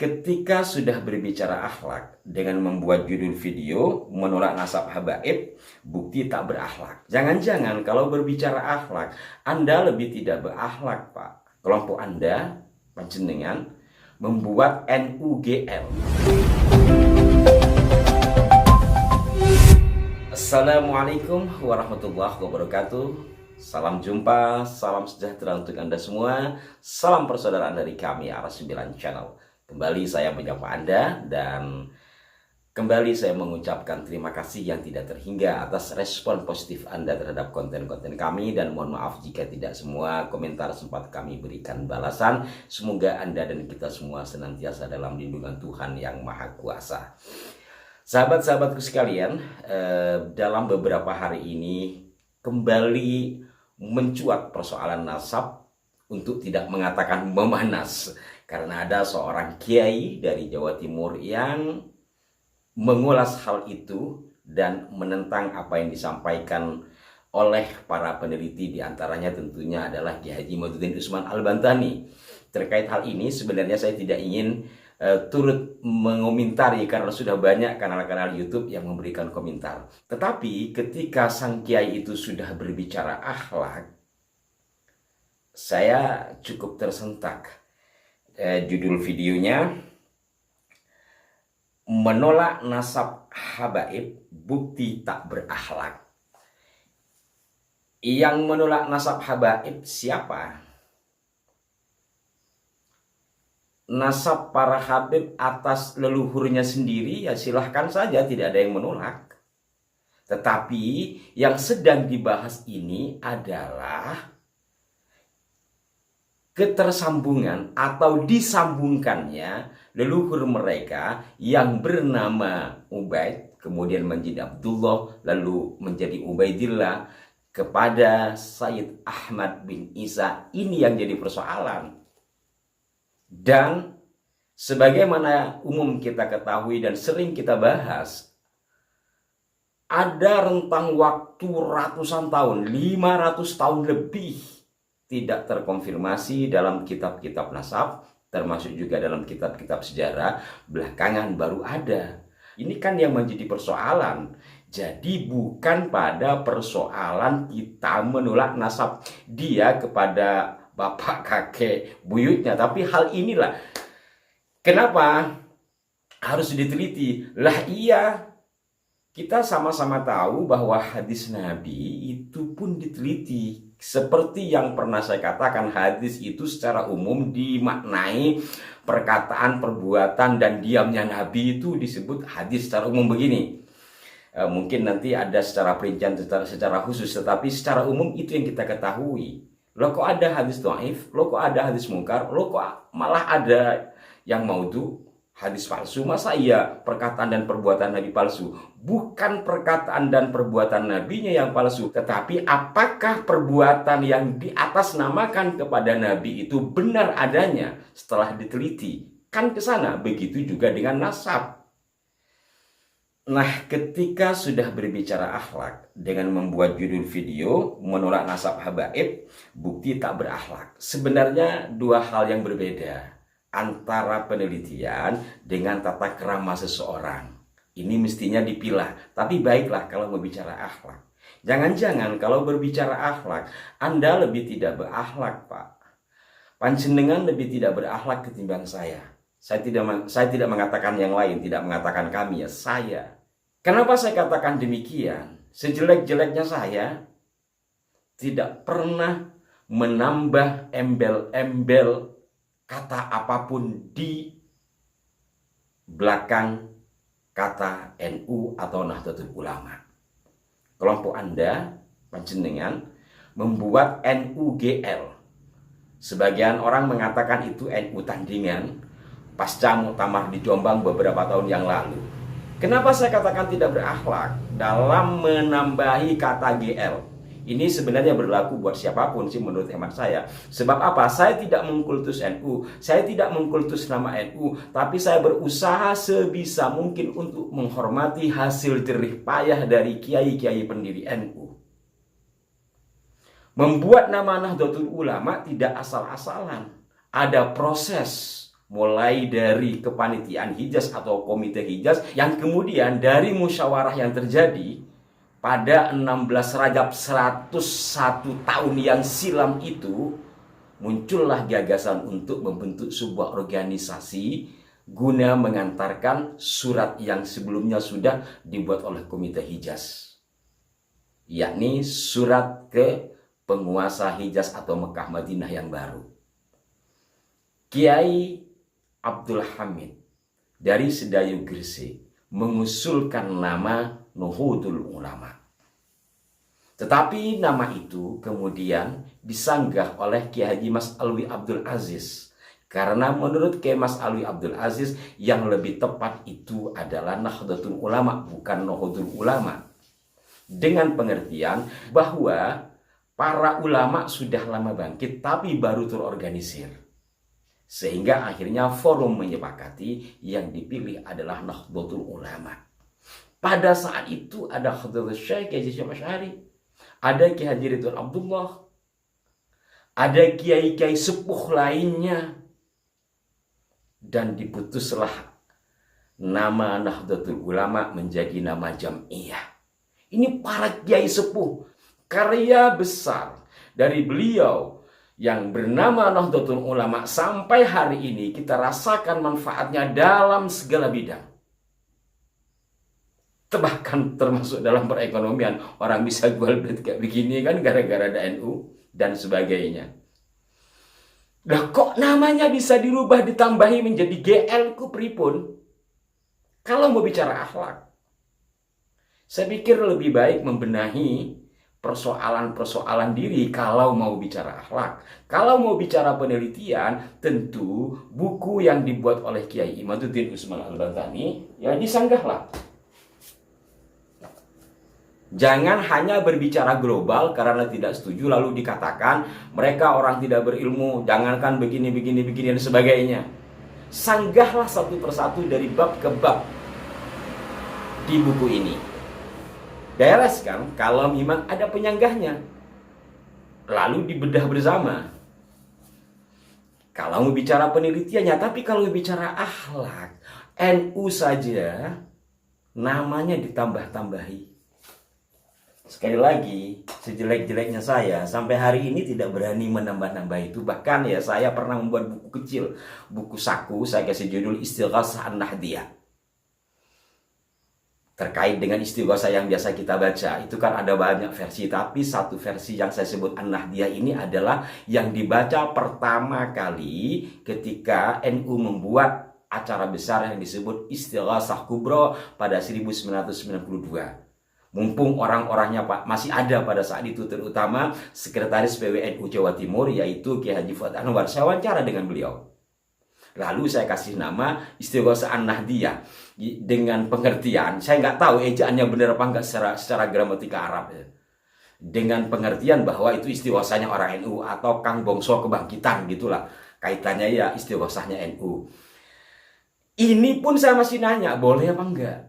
Ketika sudah berbicara akhlak dengan membuat judul video menolak nasab habaib, bukti tak berakhlak. Jangan-jangan kalau berbicara akhlak, Anda lebih tidak berakhlak, Pak. Kelompok Anda, panjenengan, membuat NUGL. Assalamualaikum warahmatullahi wabarakatuh. Salam jumpa, salam sejahtera untuk Anda semua. Salam persaudaraan dari kami, Aras 9 Channel. Kembali saya menyapa Anda dan kembali saya mengucapkan terima kasih yang tidak terhingga atas respon positif Anda terhadap konten-konten kami, dan mohon maaf jika tidak semua komentar sempat kami berikan balasan. Semoga Anda dan kita semua senantiasa dalam lindungan Tuhan yang Maha Kuasa. Sahabat-sahabatku sekalian, dalam beberapa hari ini kembali mencuat persoalan nasab, untuk tidak mengatakan memanas, karena ada seorang kiai dari Jawa Timur yang mengulas hal itu dan menentang apa yang disampaikan oleh para peneliti, diantaranya tentunya adalah Kiai Haji Madudin Usman Al-Bantani. Terkait hal ini sebenarnya saya tidak ingin turut mengomentari karena sudah banyak kanal-kanal YouTube yang memberikan komentar. Tetapi ketika sang kiai itu sudah berbicara akhlak, saya cukup tersentak. Judul videonya menolak nasab habaib, bukti tak berakhlak. Yang menolak nasab habaib siapa? Nasab para habib atas leluhurnya sendiri, ya silahkan saja, tidak ada yang menolak. Tetapi yang sedang dibahas ini adalah ketersambungan atau disambungkannya leluhur mereka yang bernama Ubaid, kemudian menjadi Abdullah, lalu menjadi Ubaidillah, kepada Sayyid Ahmad bin Isa. Ini yang jadi persoalan. Dan sebagaimana umum kita ketahui dan sering kita bahas, ada rentang waktu ratusan tahun, 500 tahun lebih, tidak terkonfirmasi dalam kitab-kitab nasab, termasuk juga dalam kitab-kitab sejarah. Belakangan baru ada. Ini kan yang menjadi persoalan. Jadi bukan pada persoalan kita menolak nasab dia kepada bapak, kakek, buyutnya, tapi hal inilah kenapa harus diteliti. Lah iya, kita sama-sama tahu bahwa hadis Nabi itu pun diteliti. Seperti yang pernah saya katakan, hadis itu secara umum dimaknai perkataan, perbuatan, dan diamnya Nabi itu disebut hadis secara umum begini. Mungkin nanti ada secara perincian secara khusus, tetapi secara umum itu yang kita ketahui. Loh kok ada hadis dhaif, loh kok ada hadis mungkar, loh kok malah ada yang maudhu, hadis palsu. Masa iya perkataan dan perbuatan Nabi palsu? Bukan perkataan dan perbuatan Nabinya yang palsu, tetapi apakah perbuatan yang diatasnamakan kepada Nabi itu benar adanya setelah diteliti? Kan ke sana. Begitu juga dengan nasab. Nah, ketika sudah berbicara akhlak dengan membuat judul video menolak nasab habaib, bukti tak berakhlak. Sebenarnya dua hal yang berbeda antara penelitian dengan tata krama seseorang. Ini mestinya dipilah. Tapi baiklah kalau mau bicara akhlak. Jangan-jangan kalau berbicara akhlak, Anda lebih tidak berakhlak, Pak. Panjenengan lebih tidak berakhlak ketimbang saya. Saya tidak mengatakan yang lain, tidak mengatakan kami, ya saya. Kenapa saya katakan demikian? Sejelek-jeleknya saya tidak pernah menambah embel-embel kata apapun di belakang kata NU atau Nahdlatul Ulama. Kelompok Anda, panjenengan, membuat NUGL. Sebagian orang mengatakan itu NU tandingan pasca muktamar di Jombang beberapa tahun yang lalu. Kenapa saya katakan tidak berakhlak dalam menambahi kata GL? Ini sebenarnya berlaku buat siapapun sih menurut hemat saya. Sebab apa? Saya tidak mengkultus NU, saya tidak mengkultus nama NU, tapi saya berusaha sebisa mungkin untuk menghormati hasil jerih payah dari kiai-kiai pendiri NU. Membuat nama Nahdlatul Ulama tidak asal-asalan. Ada proses mulai dari kepanitiaan Hijaz atau komite Hijaz, yang kemudian dari musyawarah yang terjadi pada 16 Rajab 101 tahun yang silam itu, muncullah gagasan untuk membentuk sebuah organisasi guna mengantarkan surat yang sebelumnya sudah dibuat oleh komite Hijaz, yakni surat ke penguasa Hijaz atau Mekah Madinah yang baru. Kiai Abdul Hamid dari Sedayu Gresik mengusulkan nama Nahdlatul Ulama. Tetapi nama itu kemudian disanggah oleh Kiai Haji Mas Alwi Abdul Aziz, karena menurut Kiai Mas Alwi Abdul Aziz yang lebih tepat itu adalah Nahdlatul Ulama, bukan Nahdlatul Ulama, dengan pengertian bahwa para ulama sudah lama bangkit tapi baru terorganisir. Sehingga akhirnya forum menyepakati yang dipilih adalah Nahdlatul Ulama. Pada saat itu ada Hadratus Syekh Kiai Haji Asy'ari, ada Kiai Haji Ridwan Abdullah, ada kiai-kiai sepuh lainnya, dan diputuslah nama Nahdlatul Ulama menjadi nama jam'iyah. Ini para kiai sepuh, karya besar dari beliau yang bernama Nahdlatul Ulama sampai hari ini kita rasakan manfaatnya dalam segala bidang. Bahkan termasuk dalam perekonomian, orang bisa jual beli kayak begini kan gara-gara ada NU dan sebagainya. Lah kok namanya bisa dirubah ditambahi menjadi GL ku pripun? Kalau mau bicara akhlak, saya pikir lebih baik membenahi persoalan-persoalan diri kalau mau bicara akhlak. Kalau mau bicara penelitian, tentu buku yang dibuat oleh Kiai Imaduddin Usman Al-Bantani ya disanggahlah. Jangan hanya berbicara global karena tidak setuju lalu dikatakan mereka orang tidak berilmu, jangankan begini dan sebagainya. Sanggahlah satu persatu dari bab ke bab di buku ini. Bereskan kalau memang ada penyanggahnya, lalu dibedah bersama. Kalau mau bicara penelitiannya, tapi kalau bicara akhlak, NU saja namanya ditambah-tambahi. Sekali lagi, sejelek-jeleknya saya sampai hari ini tidak berani menambah-nambah itu. Bahkan ya saya pernah membuat buku kecil, buku saku, saya kasih judul Istighosah An-Nahdiyah. Terkait dengan istighosa yang biasa kita baca, itu kan ada banyak versi, tapi satu versi yang saya sebut An-Nahdiyah ini adalah yang dibaca pertama kali ketika NU membuat acara besar yang disebut Istighosah Kubro pada 1992. Mumpung orang-orangnya Pak masih ada pada saat itu, terutama Sekretaris PWNU Jawa Timur yaitu Kiai Haji Fuad Anwar. Saya wawancara dengan beliau. Lalu saya kasih nama Istighosah An-Nahdiyah dengan pengertian, saya nggak tahu ejaannya benar apa enggak secara gramatika Arab ya. Dengan pengertian bahwa itu istighosahnya orang NU atau Kang Bongso Kebangkitan gitulah. Kaitannya ya istighosahnya NU. Ini pun saya masih nanya, boleh apa enggak?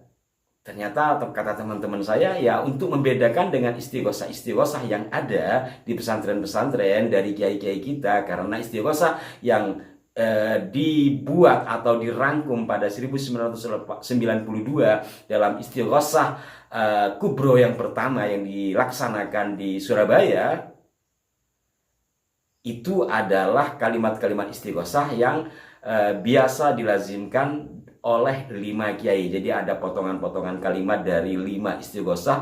Ternyata kata teman-teman saya ya untuk membedakan dengan istighosah-istighosah yang ada di pesantren-pesantren dari kiai-kiai kita, karena istighosah yang dibuat atau dirangkum pada 1992 dalam Istighosah Kubro yang pertama yang dilaksanakan di Surabaya, itu adalah kalimat-kalimat istighosah yang biasa dilazimkan oleh 5 kiai. Jadi ada potongan-potongan kalimat dari 5 istighosah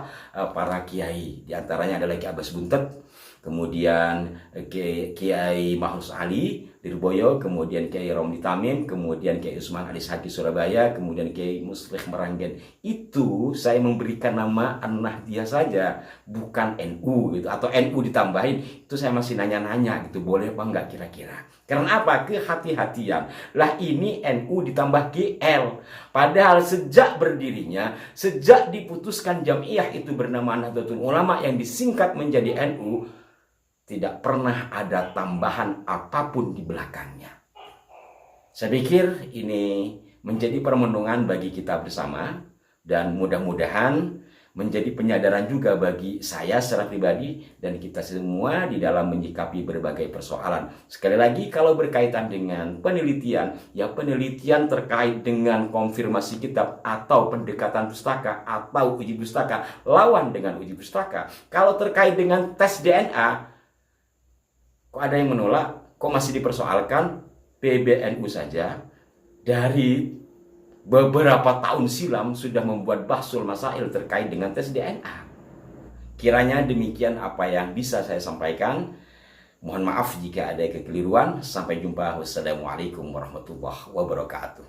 para kiai. Di antaranya adalah Kiai Abbas Buntet, kemudian Kiai Mahrus Ali Lirboyo, kemudian Kiai Romli Tamim, kemudian Kiai Usman Alis Haki Surabaya, kemudian Kiai Muslih Meranggen. Itu saya memberikan nama An-Nahdiyah saja, bukan NU gitu, atau NU ditambahin. Itu saya masih nanya-nanya gitu, boleh apa enggak kira-kira. Karena apa? Kehati-hatian. Lah ini NU ditambah GL. Padahal sejak berdirinya, sejak diputuskan jam'iyah itu bernama Nahdlatul Ulama yang disingkat menjadi NU, tidak pernah ada tambahan apapun di belakangnya. Saya pikir ini menjadi permenungan bagi kita bersama, dan mudah-mudahan menjadi penyadaran juga bagi saya secara pribadi dan kita semua di dalam menyikapi berbagai persoalan. Sekali lagi, kalau berkaitan dengan penelitian, ya penelitian terkait dengan konfirmasi kitab atau pendekatan pustaka atau uji pustaka lawan dengan uji pustaka. Kalau terkait dengan tes DNA, kok ada yang menolak, kok masih dipersoalkan? PBNU saja dari beberapa tahun silam sudah membuat bahsul masail terkait dengan tes DNA. Kiranya demikian apa yang bisa saya sampaikan. Mohon maaf jika ada kekeliruan. Sampai jumpa. Wassalamualaikum warahmatullahi wabarakatuh.